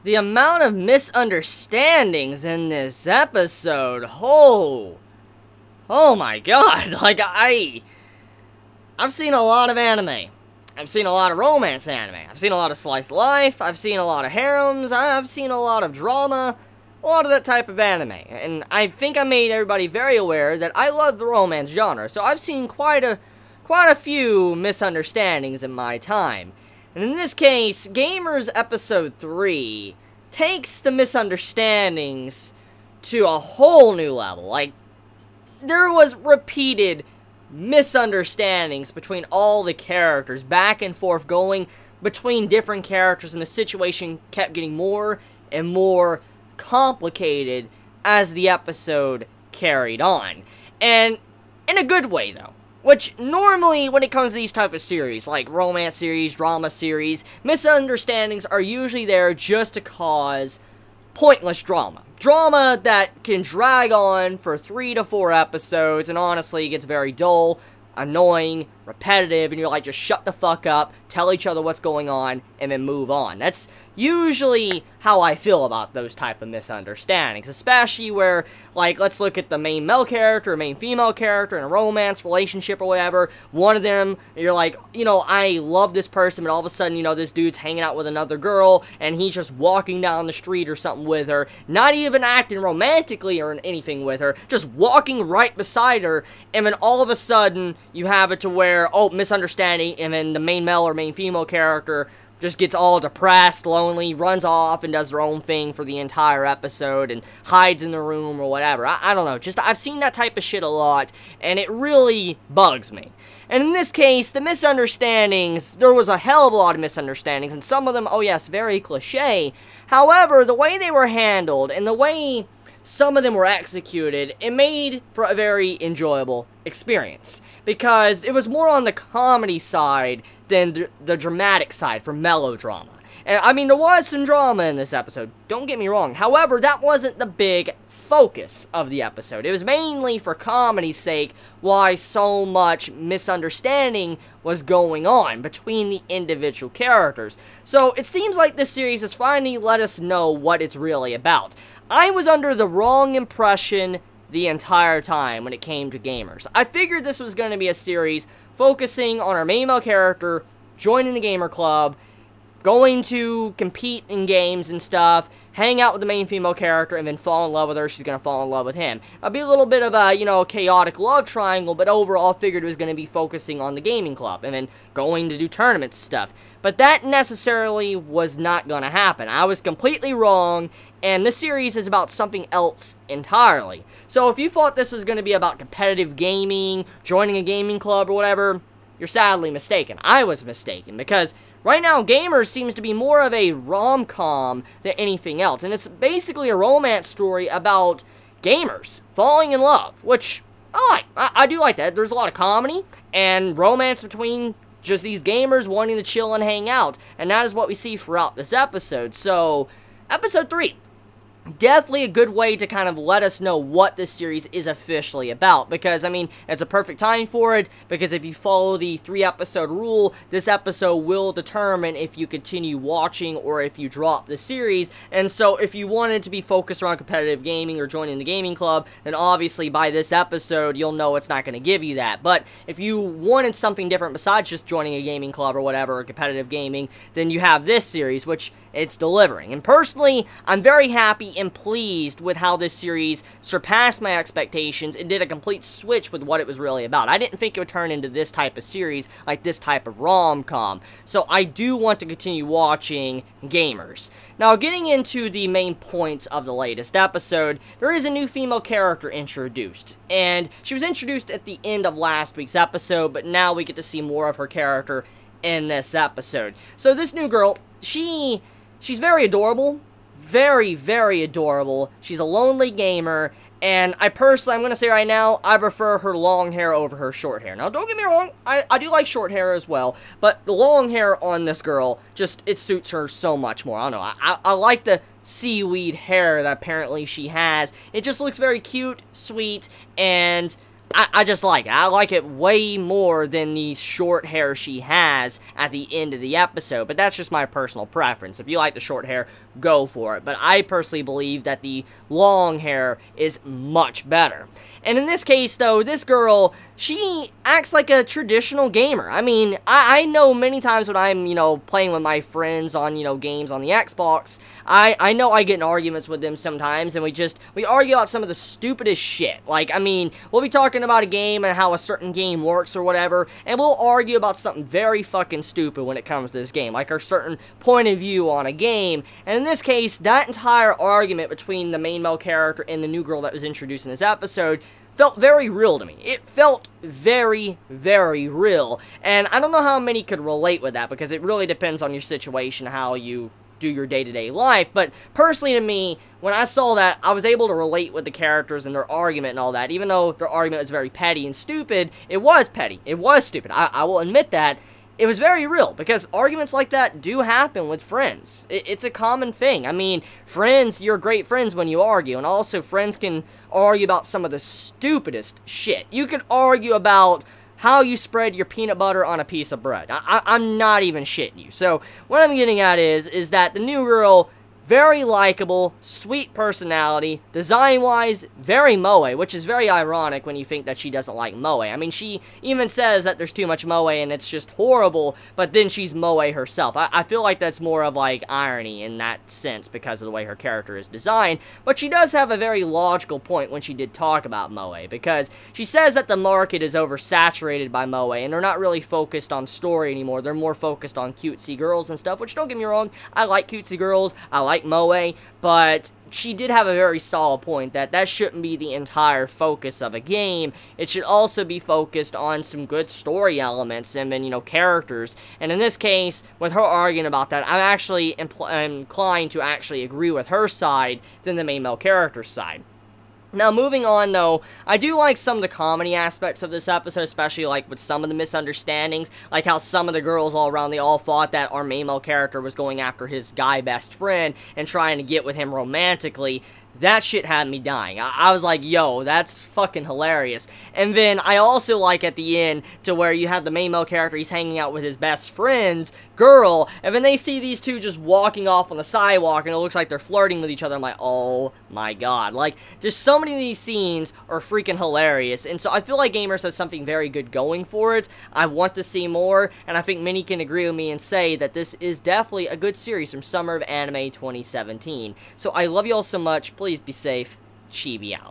The amount of misunderstandings in this episode, oh my god, like, I've seen a lot of anime. I've seen a lot of romance anime. I've seen a lot of slice of life. I've seen a lot of harems. I've seen a lot of drama. A lot of that type of anime. And I think I made everybody very aware that I love the romance genre. So I've seen quite a few misunderstandings in my time. And in this case, Gamers Episode 3 takes the misunderstandings to a whole new level. Like, there was repeated misunderstandings between all the characters, back and forth going between different characters, and the situation kept getting more and more complicated as the episode carried on. And in a good way, though. Which, normally, when it comes to these type of series, like romance series, drama series, misunderstandings are usually there just to cause pointless drama. Drama that can drag on for 3 to 4 episodes, and honestly, gets very dull, annoying, repetitive, and you're like, just shut the fuck up, tell each other what's going on, and then move on. That's usually how I feel about those type of misunderstandings, especially where, like, let's look at the main male character, main female character in a romance relationship or whatever. One of them, you're like, you know, I love this person, but all of a sudden, you know, this dude's hanging out with another girl, and he's just walking down the street or something with her, not even acting romantically or anything with her, just walking right beside her, and then all of a sudden, you have it to where, oh, misunderstanding, and then the main male or main female character just gets all depressed, lonely, runs off and does their own thing for the entire episode and hides in the room or whatever. I don't know, just I've seen that type of shit a lot, and it really bugs me. And in this case, the misunderstandings, there was a hell of a lot of misunderstandings, and some of them, oh yes, very cliche. However, the way they were handled and the way some of them were executed, it made for a very enjoyable experience. Because it was more on the comedy side than the dramatic side for melodrama. And I mean, there was some drama in this episode, don't get me wrong. However, that wasn't the big focus of the episode. It was mainly for comedy's sake why so much misunderstanding was going on between the individual characters. So it seems like this series has finally let us know what it's really about. I was under the wrong impression the entire time when it came to gamers. I figured this was going to be a series focusing on our main male character, joining the gamer club, going to compete in games and stuff, hang out with the main female character, and then fall in love with her. She's going to fall in love with him. It'll be a little bit of a, you know, chaotic love triangle, but overall I figured it was going to be focusing on the gaming club, and then going to do tournaments and stuff. But that necessarily was not going to happen. I was completely wrong, and this series is about something else entirely. So if you thought this was going to be about competitive gaming, joining a gaming club or whatever, you're sadly mistaken. I was mistaken, because right now, Gamers seems to be more of a rom-com than anything else. And it's basically a romance story about gamers falling in love, which I like. I do like that. There's a lot of comedy and romance between just these gamers wanting to chill and hang out. And that is what we see throughout this episode. So, episode 3. Definitely a good way to kind of let us know what this series is officially about, because, I mean, it's a perfect time for it, because if you follow the 3-episode rule, this episode will determine if you continue watching or if you drop the series. And so if you wanted to be focused around competitive gaming or joining the gaming club, then obviously by this episode, you'll know it's not going to give you that. But if you wanted something different besides just joining a gaming club or whatever, or competitive gaming, then you have this series, which it's delivering. And personally, I'm very happy and pleased with how this series surpassed my expectations and did a complete switch with what it was really about. I didn't think it would turn into this type of series, like this type of rom-com. So I do want to continue watching Gamers. Now, getting into the main points of the latest episode, there is a new female character introduced. And she was introduced at the end of last week's episode, but now we get to see more of her character in this episode. So this new girl, she's very adorable, very, very adorable. She's a lonely gamer, and I'm going to say right now, I prefer her long hair over her short hair. Now, don't get me wrong, I do like short hair as well, but the long hair on this girl, it suits her so much more. I don't know, I like the seaweed hair that apparently she has. It just looks very cute, sweet, and I just like it. I like it way more than the short hair she has at the end of the episode, but that's just my personal preference. If you like the short hair, go for it. But I personally believe that the long hair is much better. And in this case, though, this girl, she acts like a traditional gamer. I mean, I know many times when I'm, playing with my friends on, games on the Xbox, I know I get in arguments with them sometimes, and we argue about some of the stupidest shit. Like, I mean, we'll be talking about a game and how a certain game works or whatever, and we'll argue about something very fucking stupid when it comes to this game, like our certain point of view on a game. And in this case, that entire argument between the main male character and the new girl that was introduced in this episode felt very real to me. It felt very, very real. And I don't know how many could relate with that, because it really depends on your situation, how you do your day-to-day life. But personally to me, when I saw that, I was able to relate with the characters and their argument and all that. Even though their argument was very petty and stupid, it was petty. It was stupid. I will admit that. It was very real, because arguments like that do happen with friends. It's a common thing. I mean, friends, you're great friends when you argue, and also friends can argue about some of the stupidest shit. You could argue about how you spread your peanut butter on a piece of bread. I'm not even shitting you. So, what I'm getting at is that the new girl, very likable, sweet personality, design-wise, very moe, which is very ironic when you think that she doesn't like moe. I mean, she even says that there's too much moe and it's just horrible, but then she's moe herself. I feel like that's more of, like, irony in that sense because of the way her character is designed, but she does have a very logical point when she did talk about moe, because she says that the market is oversaturated by moe, and they're not really focused on story anymore. They're more focused on cutesy girls and stuff, which, don't get me wrong, I like cutesy girls, I like moe, but she did have a very solid point that shouldn't be the entire focus of a game. It should also be focused on some good story elements and then, characters. And in this case, with her arguing about that, I'm actually inclined to actually agree with her side than the main male character's side. Now, moving on, though, I do like some of the comedy aspects of this episode, especially, like, with some of the misunderstandings, like how some of the girls all around, they all thought that our main male character was going after his guy best friend and trying to get with him romantically. That shit had me dying. I was like, yo, that's fucking hilarious. And then I also like at the end to where you have the main male character, he's hanging out with his best friend's girl, and then they see these two just walking off on the sidewalk, and it looks like they're flirting with each other. I'm like, oh my god. Like, just so many of these scenes are freaking hilarious, and so I feel like Gamers has something very good going for it. I want to see more, and I think many can agree with me and say that this is definitely a good series from Summer of Anime 2017. So I love you all so much. Please be safe. Chibi out.